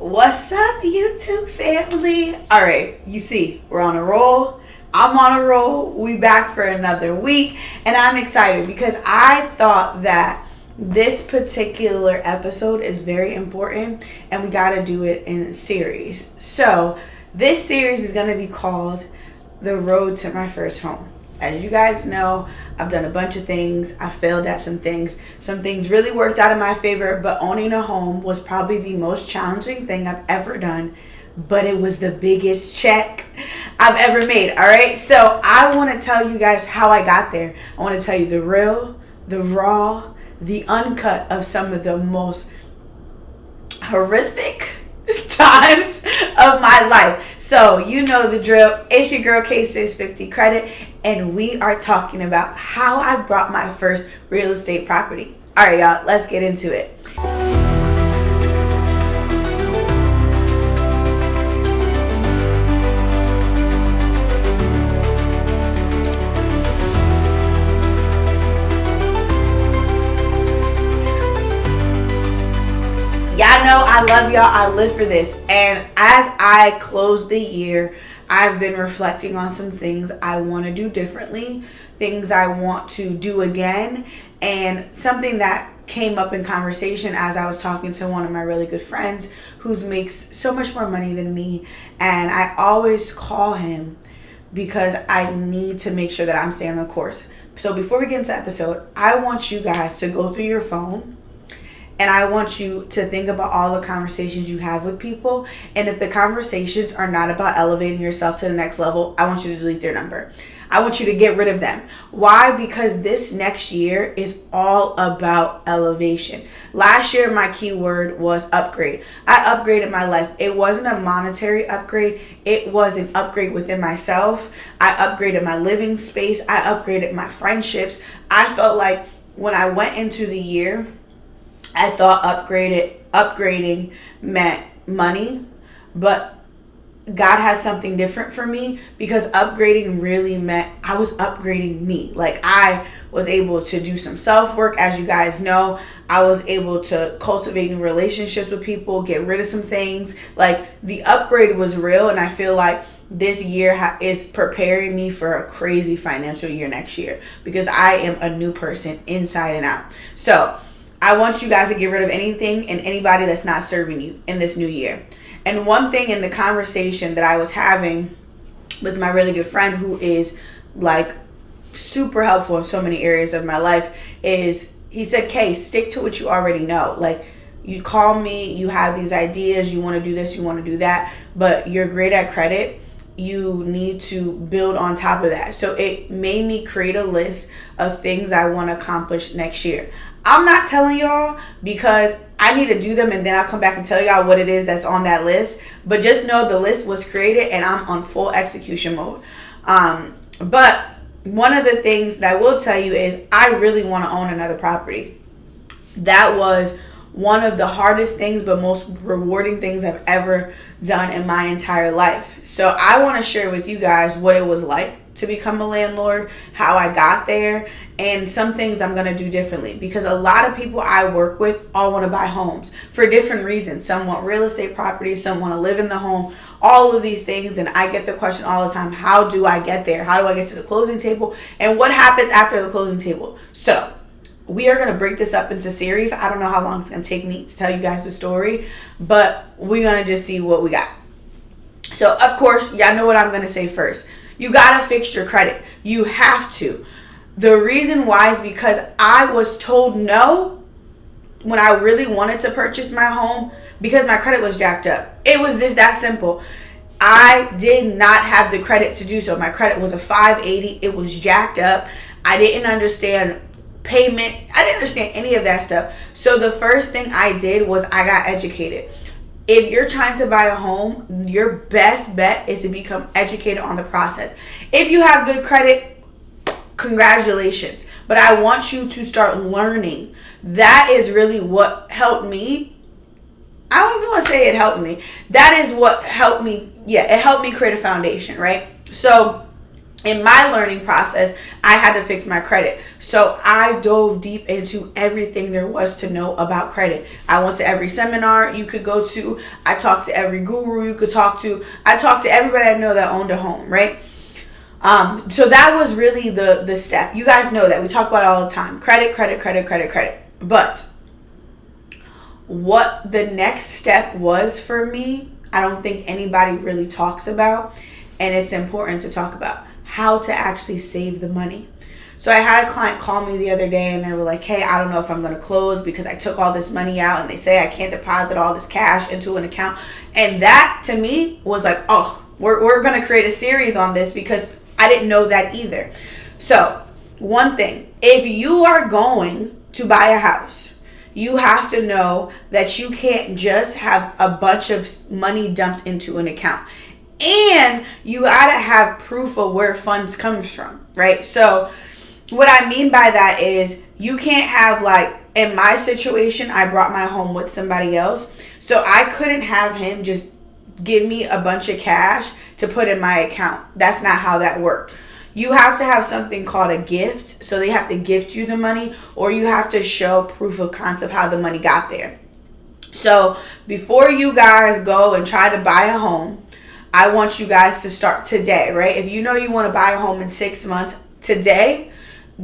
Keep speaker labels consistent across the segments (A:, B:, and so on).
A: What's up, YouTube family? All right, you see, we're on a roll. I'm on a roll. We back for another week, and I'm excited because I thought that this particular episode is very important, and we got to do it in a series. So this series is going to be called The Road to My First Home. As you guys know, I've done a bunch of things. I failed at some things. Some things really worked out in my favor, but owning a home was probably the most challenging thing I've ever done. But it was the biggest check I've ever made, all right? So I want to tell you guys how I got there. I want to tell you the real, the raw, the uncut of some of the most horrific times of my life. So you know the drill. It's your girl K650 Credit, and we are talking about how I bought my first real estate property. All right, y'all, let's get into it. Y'all know I love y'all. I live for this. And as I close the year, I've been reflecting on some things I want to do differently, things I want to do again, and something that came up in conversation as I was talking to one of my really good friends who makes so much more money than me. And I always call him because I need to make sure that I'm staying on course. So before we get into the episode, I want you guys to go through your phone. And I want you to think about all the conversations you have with people. And if the conversations are not about elevating yourself to the next level, I want you to delete their number. I want you to get rid of them. Why? Because this next year is all about elevation. Last year, my keyword was upgrade. I upgraded my life. It wasn't a monetary upgrade. It was an upgrade within myself. I upgraded my living space. I upgraded my friendships. I felt like when I went into the year, I thought upgrading meant money, but God had something different for me, because upgrading really meant I was upgrading me. Like, I was able to do some self-work. As you guys know, I was able to cultivate new relationships with people, get rid of some things. Like, the upgrade was real, and I feel like this year is preparing me for a crazy financial year next year, because I am a new person inside and out. So I want you guys to get rid of anything and anybody that's not serving you in this new year. And one thing in the conversation that I was having with my really good friend, who is like super helpful in so many areas of my life, is he said, Kay, stick to what you already know. Like, you call me, you have these ideas, you want to do this, you want to do that, but you're great at credit. You need to build on top of that. So it made me create a list of things I want to accomplish next year. I'm not telling y'all because I need to do them, and then I'll come back and tell y'all what it is that's on that list. But just know the list was created and I'm on full execution mode. But one of the things that I will tell you is I really want to own another property. That was one of the hardest things but most rewarding things I've ever done in my entire life. So I want to share with you guys what it was like to become a landlord, how I got there, and some things I'm going to do differently, because a lot of people I work with all want to buy homes for different reasons. Some want real estate properties, some want to live in the home, all of these things. And I get the question all the time, how do I get there? How do I get to the closing table? And what happens after the closing table? So we are going to break this up into series. I don't know how long it's going to take me to tell you guys the story, but we're going to just see what we got. So of course, y'all know what I'm going to say first. You got to fix your credit. You have to. The reason why is because I was told no when I really wanted to purchase my home, because my credit was jacked up. It was just that simple. I did not have the credit to do so. My credit was a 580. It was jacked up. I didn't understand payment. I didn't understand any of that stuff. So the first thing I did was I got educated. If you're trying to buy a home, your best bet is to become educated on the process. If you have good credit, congratulations. But I want you to start learning. That is really what helped me. I don't even want to say it helped me. That is what helped me. Yeah, it helped me create a foundation, right? So in my learning process, I had to fix my credit. So I dove deep into everything there was to know about credit. I went to every seminar you could go to. I talked to every guru you could talk to. I talked to everybody I know that owned a home, right? So that was really the step. You guys know that. We talk about it all the time. Credit, credit, credit, credit, credit. But what the next step was for me, I don't think anybody really talks about. And it's important to talk about how to actually save the money. So I had a client call me the other day and they were like, hey, I don't know if I'm going to close because I took all this money out and they say I can't deposit all this cash into an account. And that to me was like, oh, we're going to create a series on this because I didn't know that either. So one thing, if you are going to buy a house, you have to know that you can't just have a bunch of money dumped into an account. And you gotta have proof of where funds comes from, right? So what I mean by that is you can't have, like, in my situation, I brought my home with somebody else. So I couldn't have him just give me a bunch of cash to put in my account. That's not how that worked. You have to have something called a gift. So they have to gift you the money, or you have to show proof of concept how the money got there. So before you guys go and try to buy a home, I want you guys to start today, right? If you know you want to buy a home in 6 months, today,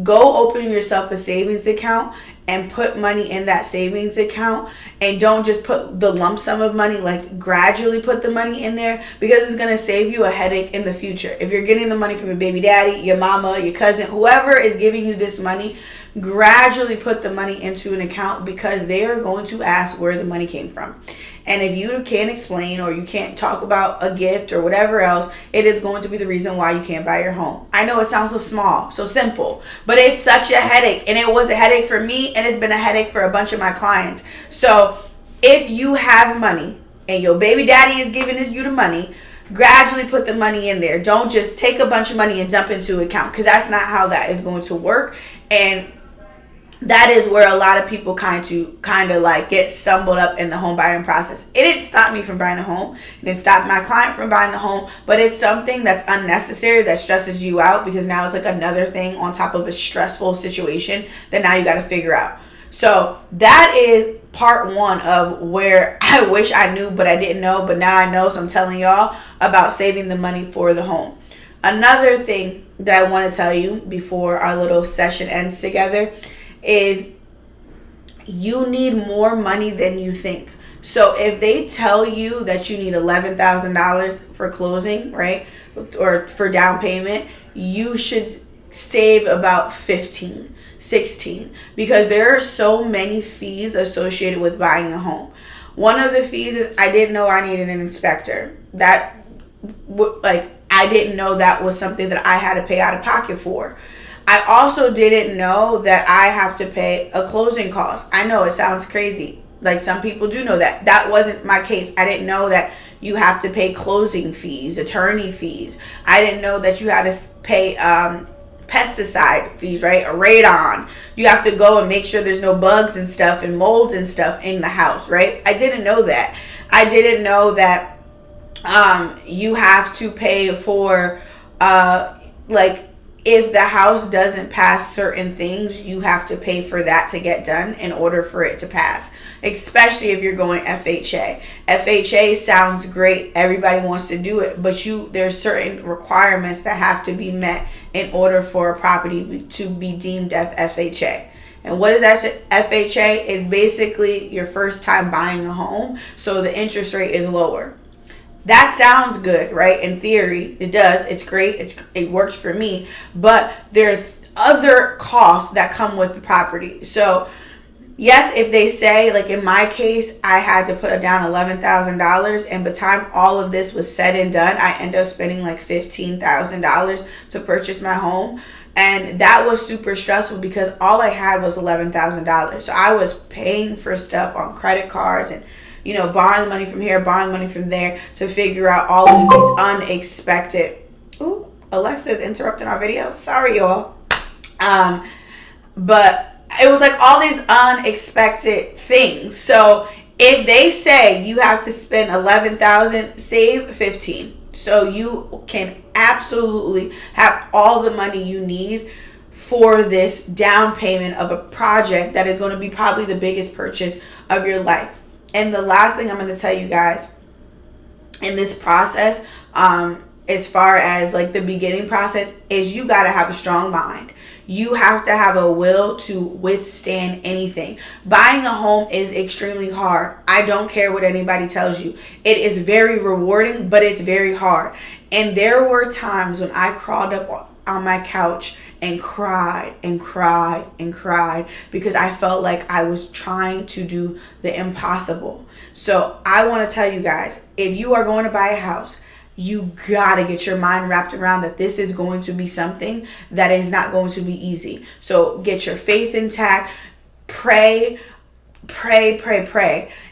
A: go open yourself a savings account and put money in that savings account. And don't just put the lump sum of money, like gradually put the money in there, because it's going to save you a headache in the future. If you're getting the money from your baby daddy, your mama, your cousin, whoever is giving you this money, gradually put the money into an account, because they are going to ask where the money came from. And if you can't explain, or you can't talk about a gift or whatever else, it is going to be the reason why you can't buy your home. I know it sounds so small, so simple, but it's such a headache. And it was a headache for me, and it's been a headache for a bunch of my clients. So if you have money and your baby daddy is giving you the money, gradually put the money in there. Don't just take a bunch of money and dump into an account, because that's not how that is going to work. And that is where a lot of people kind of like get stumbled up in the home buying process. It didn't stop me from buying a home. It didn't stop my client from buying the home, but it's something that's unnecessary that stresses you out, because now it's like another thing on top of a stressful situation that now you got to figure out. So that is part one of where I wish I knew, but I didn't know, but now I know. So I'm telling y'all about saving the money for the home. Another thing that I want to tell you before our little session ends together is you need more money than you think. So if they tell you that you need $11,000 for closing, right, or for down payment, you should save about 15, 16, because there are so many fees associated with buying a home. One of the fees is, I didn't know I needed an inspector. I didn't know that was something that I had to pay out of pocket for. I also didn't know that I have to pay a closing cost. I know it sounds crazy. Like, some people do know that. That wasn't my case. I didn't know that you have to pay closing fees, attorney fees. I didn't know that you had to pay pesticide fees, right? A radon. You have to go and make sure there's no bugs and stuff and molds and stuff in the house, right? I didn't know that. I didn't know that you have to pay for if the house doesn't pass certain things, you have to pay for that to get done in order for it to pass, especially if you're going FHA. FHA sounds great. Everybody wants to do it, but there's certain requirements that have to be met in order for a property to be deemed FHA. And what is that? FHA is basically your first time buying a home, so the interest rate is lower. That sounds good, right? In theory, it does. It's great. It works for me. But there's other costs that come with the property. So, yes, if they say, like in my case, I had to put down $11,000, and by the time all of this was said and done, I ended up spending like $15,000 to purchase my home. And that was super stressful because all I had was $11,000. So I was paying for stuff on credit cards and borrowing the money from here, borrowing the money from there to figure out all of these unexpected. Ooh, Alexa is interrupting our video. Sorry, y'all. But it was like all these unexpected things. So if they say you have to spend $11,000, save 15. so you can absolutely have all the money you need for this down payment of a project that is going to be probably the biggest purchase of your life. And the last thing I'm going to tell you guys in this process, as far as like the beginning process, is you got to have a strong mind. You have to have a will to withstand anything. Buying a home is extremely hard. I don't care what anybody tells you. It is very rewarding, but it's very hard. And there were times when I crawled up on my couch and cried and cried and cried because I felt like I was trying to do the impossible. So I want to tell you guys, if you are going to buy a house, you gotta get your mind wrapped around that this is going to be something that is not going to be easy. So get your faith intact, pray,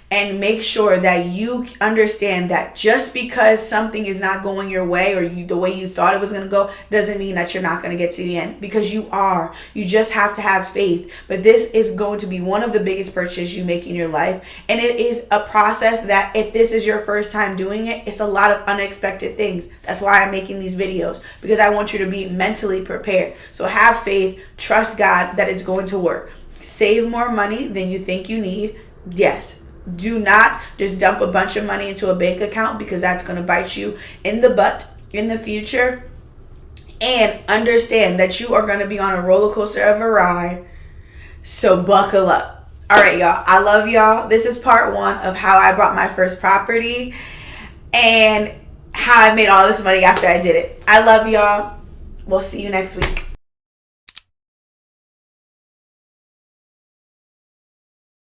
A: and make sure that you understand that just because something is not going your way or the way you thought it was going to go doesn't mean that you're not going to get to the end, because you are. You just have to have faith. But this is going to be one of the biggest purchases you make in your life, and it is a process that if this is your first time doing it, it's a lot of unexpected things. That's why I'm making these videos, because I want you to be mentally prepared. So have faith, trust God that it's going to work. Save more money than you think you need. Yes. Do not just dump a bunch of money into a bank account, because that's going to bite you in the butt in the future. And understand that you are going to be on a roller coaster of a ride. So buckle up. All right, y'all. I love y'all. This is part 1 of how I bought my first property and how I made all this money after I did it. I love y'all. We'll see you next week.